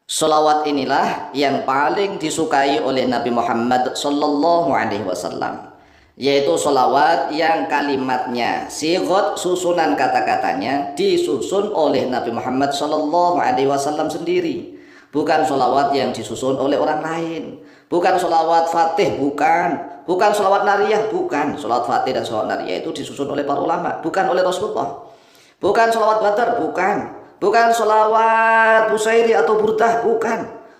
Salawat inilah yang paling disukai oleh Nabi Muhammad Sallallahu Alaihi Wasallam, yaitu salawat yang kalimatnya, sigot susunan kata-katanya disusun oleh Nabi Muhammad Sallallahu Alaihi Wasallam sendiri, bukan salawat yang disusun oleh orang lain, bukan salawat fatih, bukan salawat nariyah, bukan salawat fatih dan salawat nariyah itu disusun oleh para ulama, bukan oleh Rasulullah, bukan salawat badar, bukan sholawat busairi atau burdah,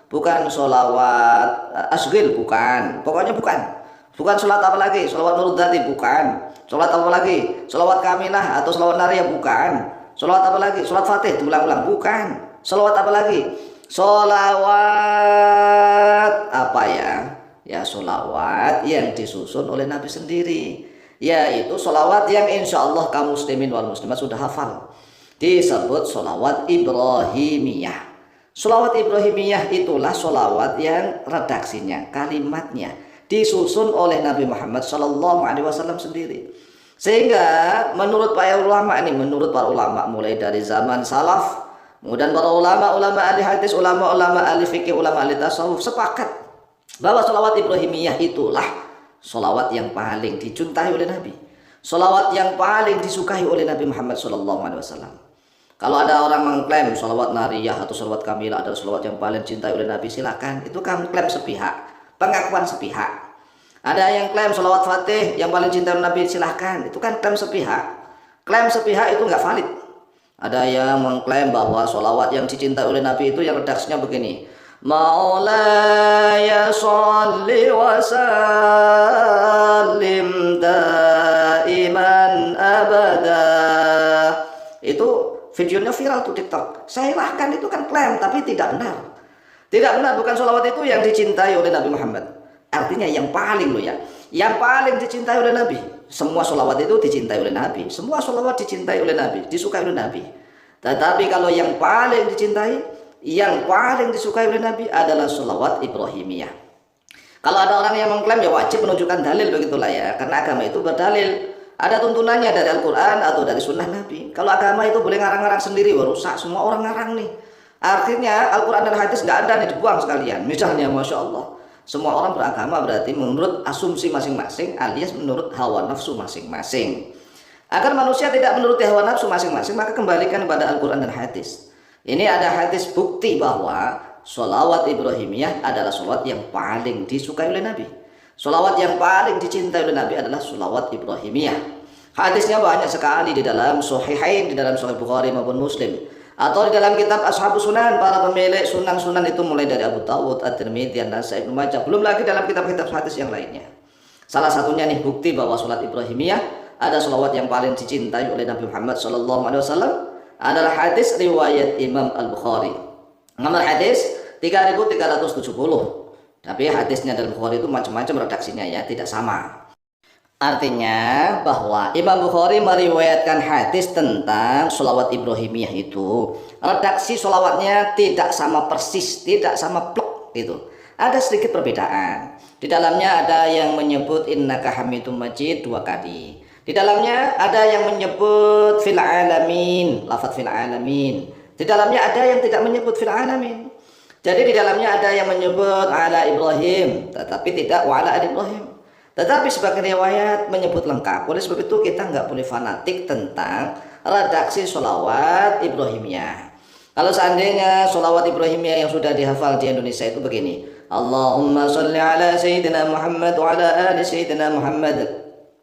bukan sholawat asgil, pokoknya bukan sholat apa lagi, sholawat nurudati, bukan sholat apa lagi, sholawat kamilah atau sholawat nariyah, bukan sholawat apa lagi, sholawat fatih diulang-ulang, bukan sholawat apa lagi, sholawat apa ya sholawat yang disusun oleh Nabi sendiri, yaitu sholawat yang insya Allah kaum muslimin wal muslimat sudah hafal, disebut sholawat Ibrahimiyah. Sholawat Ibrahimiyah itulah sholawat yang redaksinya, kalimatnya disusun oleh Nabi Muhammad Shallallahu Alaihi Wasallam sendiri. Sehingga menurut para ulama ini, menurut para ulama mulai dari zaman salaf, kemudian para ulama ahli hadis, ulama ahli fikih, ulama ahli tasawuf sepakat bahwa sholawat Ibrahimiyah itulah sholawat yang paling dicintai oleh Nabi, sholawat yang paling disukai oleh Nabi Muhammad Shallallahu Alaihi Wasallam. Kalau ada orang mengklaim sholawat nariyah atau sholawat kamilah adalah sholawat yang paling dicintai oleh Nabi, silakan, itu kan klaim sepihak, pengakuan sepihak. Ada yang klaim sholawat fatih yang paling dicintai oleh Nabi, silahkan, itu kan klaim sepihak. Klaim sepihak itu nggak valid. Ada yang mengklaim bahwa sholawat yang dicintai oleh Nabi itu yang redaksinya begini: Maulaya sholli wa sallim daiman abada. Itu videonya viral tuh TikTok. Silahkan, itu kan klaim tapi tidak benar. Tidak benar, bukan sholawat itu yang dicintai oleh Nabi Muhammad. Artinya yang paling loh ya, yang paling dicintai oleh Nabi. Semua sholawat itu dicintai oleh Nabi. Semua sholawat dicintai oleh Nabi, disukai oleh Nabi. Tetapi kalau yang paling dicintai, yang paling disukai oleh Nabi adalah sholawat Ibrahimiyah. Kalau ada orang yang mengklaim, ya wajib menunjukkan dalil, begitulah ya. Karena agama itu berdalil. Ada tuntunannya dari Al-Quran atau dari sunnah Nabi. Kalau agama itu boleh ngarang-ngarang sendiri, wah rusak, semua orang ngarang nih. Artinya Al-Quran dan hadis nggak ada nih, dibuang sekalian. Misalnya, Masya Allah, semua orang beragama berarti menurut asumsi masing-masing alias menurut hawa nafsu masing-masing. Agar manusia tidak menuruti hawa nafsu masing-masing, maka kembalikan kepada Al-Quran dan hadis. Ini ada hadis bukti bahwa sholawat Ibrahimiyah adalah sholawat yang paling disukai oleh Nabi. Sholawat yang paling dicintai oleh Nabi adalah sholawat Ibrahimiyah. Hadisnya banyak sekali di dalam Sahihain, di dalam Sahih Bukhari maupun Muslim, atau di dalam kitab Ashabus Sunan, para pemilik sunan-sunan itu mulai dari Abu Dawud, At-Tirmidzi, An-Nasai, Ibnu Majah, belum lagi dalam kitab-kitab hadis yang lainnya. Salah satunya nih bukti bahwa sholat Ibrahimiyah ada sholawat yang paling dicintai oleh Nabi Muhammad SAW adalah hadis riwayat Imam Al-Bukhari. Nomor hadis 3370. Tapi hadisnya dalam Bukhari itu macam-macam redaksinya ya, tidak sama. Artinya bahwa Imam Bukhari meriwayatkan hadis tentang sholawat Ibrahimiyah itu, redaksi sholawatnya tidak sama persis, tidak sama plek gitu. Ada sedikit perbedaan. Di dalamnya ada yang menyebut innaka hamidum majid 2 kali. Di dalamnya ada yang menyebut fil alamin, lafaz fil alamin. Di dalamnya ada yang tidak menyebut fil alamin. Jadi di dalamnya ada yang menyebut ala Ibrahim, tetapi tidak wa ala Ibrahim. Tetapi sebagai riwayat menyebut lengkap. Oleh sebab itu kita nggak boleh fanatik tentang redaksi sholawat Ibrahimiyah. Kalau seandainya sholawat Ibrahimiyah yang sudah dihafal di Indonesia itu begini: Allahumma sholli ala Sayyidina Muhammad wa ala ali Sayyidina Muhammad,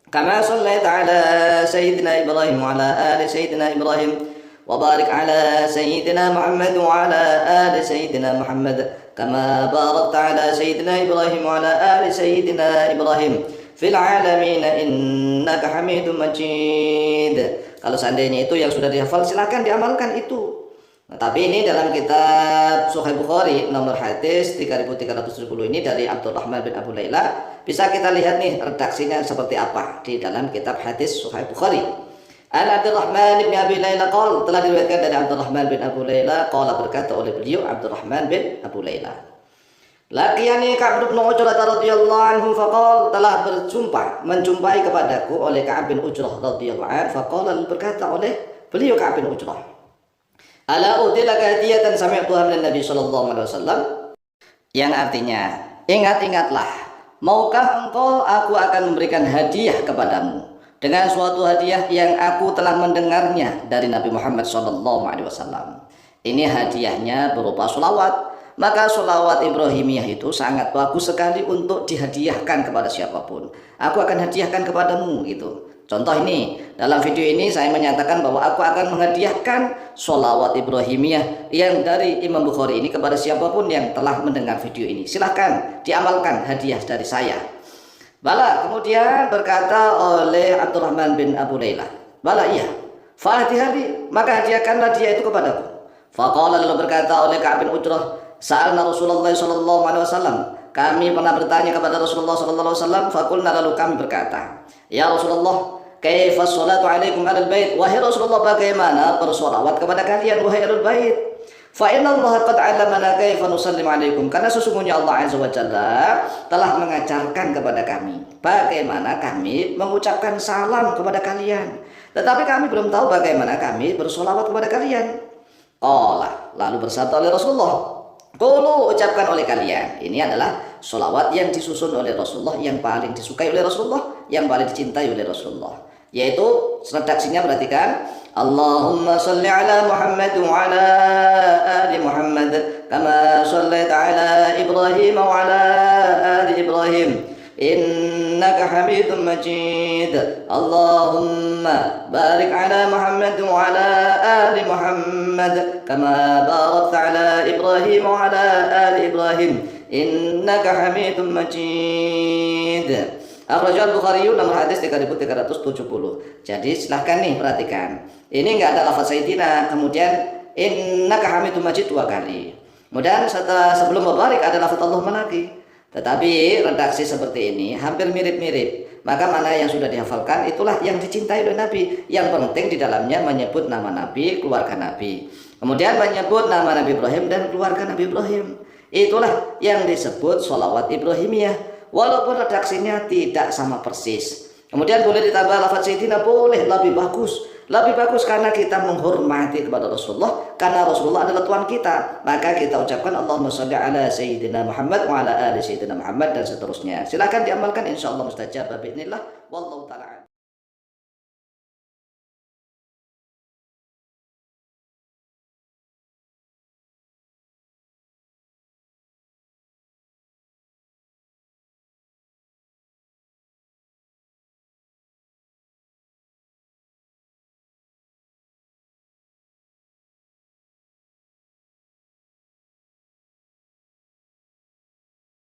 kama shallaita ala Sayyidina Ibrahim wa ala ali Sayyidina Ibrahim, wa barik ala Sayyidina Muhammad wa ala ali Sayyidina Muhammad, kama barakta ala Sayyidina Ibrahim wa ala ali Sayyidina Ibrahim fil alamin innaka hamidum majid. Kalau seandainya itu yang sudah dihafal, silakan diamalkan itu. Nah, tapi ini dalam kitab Sahih Bukhari nomor hadis 3370 ini dari Abdurrahman bin Abu Layla, bisa kita lihat nih redaksinya seperti apa di dalam kitab hadis Sahih Bukhari. An Abdurrahman bin Abi Layla qala, telah diriwayatkan dari Abdurrahman bin Abu Layla qala, berkata oleh beliau Abdurrahman bin Abu Layla, laqiyani Ka'b bin Ujrah radhiyallahu anhu faqala, telah menjumpai kepadaku oleh Ka'b bin Ujrah radhiyallahu anhu, faqala, berkata oleh beliau Ka'b bin Ujrah, Ala uhdilaka hadiyatan sami'tuha minan Nabi sallallahu alaihi wasallam, yang artinya, ingat-ingatlah, maukah engkau aku akan memberikan hadiah kepadamu dengan suatu hadiah yang aku telah mendengarnya dari Nabi Muhammad sallallahu alaihi wasallam. Ini hadiahnya berupa sholawat. Maka sholawat Ibrahimiyah itu sangat bagus sekali untuk dihadiahkan kepada siapapun. Aku akan hadiahkan kepadamu gitu. Contoh ini, dalam video ini saya menyatakan bahwa aku akan menghadiahkan sholawat Ibrahimiyah yang dari Imam Bukhari ini kepada siapapun yang telah mendengar video ini. Silahkan diamalkan hadiah dari saya. Bala, kemudian berkata oleh Abdurrahman bin Abu Layla, bala iya, fa'atihali, maka hadiahkanlah dia itu kepadaku. Faqala, lalu berkata oleh Ka'ab bin Ujrah, sa'alna Rasulullah sallallahu alaihi wasallam, kami pernah bertanya kepada Rasulullah sallallahu alaihi wasallam, faqulna, lalu kami berkata, ya Rasulullah, kaifa sholatu alaikum alal bait, wahai Rasulullah, bagaimana bersolawat kepada kalian wahai alul bait? Fa inna Allah qad 'allamana kaifa nusallim alaikum, karena sesungguhnya Allah azza wa jalla telah mengajarkan kepada kami bagaimana kami mengucapkan salam kepada kalian, tetapi kami belum tahu bagaimana kami bersolawat kepada kalian. Lalu bersabda oleh Rasulullah, qulu, ucapkan oleh kalian. Ini adalah solawat yang disusun oleh Rasulullah, yang paling disukai oleh Rasulullah, yang paling dicintai oleh Rasulullah. Yaitu redaksinya, perhatikan, Allahumma salli ala Muhammad wa ala ali Muhammad kama sallaita ala Ibrahim wa ala ali Ibrahim innaka hamidun majid. Allahumma barik ala Muhammad wa ala ali Muhammad kama barakta ala Ibrahim wa ala ali Ibrahim innaka hamidun majid. Akhrajal Bukhari nomor hadis 3370. Jadi silahkan nih perhatikan. Ini enggak ada lafaz sayyidina, kemudian innaka hamidun majid 2 kali. Kemudian sebelum mubarak ada lafaz Allahumma lagi. Tetapi redaksi seperti ini hampir mirip-mirip. Maka mana yang sudah dihafalkan itulah yang dicintai oleh Nabi. Yang penting di dalamnya menyebut nama Nabi, keluarga Nabi. Kemudian menyebut nama Nabi Ibrahim dan keluarga Nabi Ibrahim. Itulah yang disebut sholawat Ibrahimiyah. Walaupun redaksinya tidak sama persis. Kemudian boleh ditambah lafaz sayyidina, boleh, lebih bagus. Lebih bagus karena kita menghormati kepada Rasulullah, karena Rasulullah adalah Tuhan kita. Maka kita ucapkan Allahumma sholli ala sayyidina Muhammad wa ala ali sayyidina Muhammad dan seterusnya. Silakan diamalkan, insyaallah mustajab. Bismillah, wallahu taala.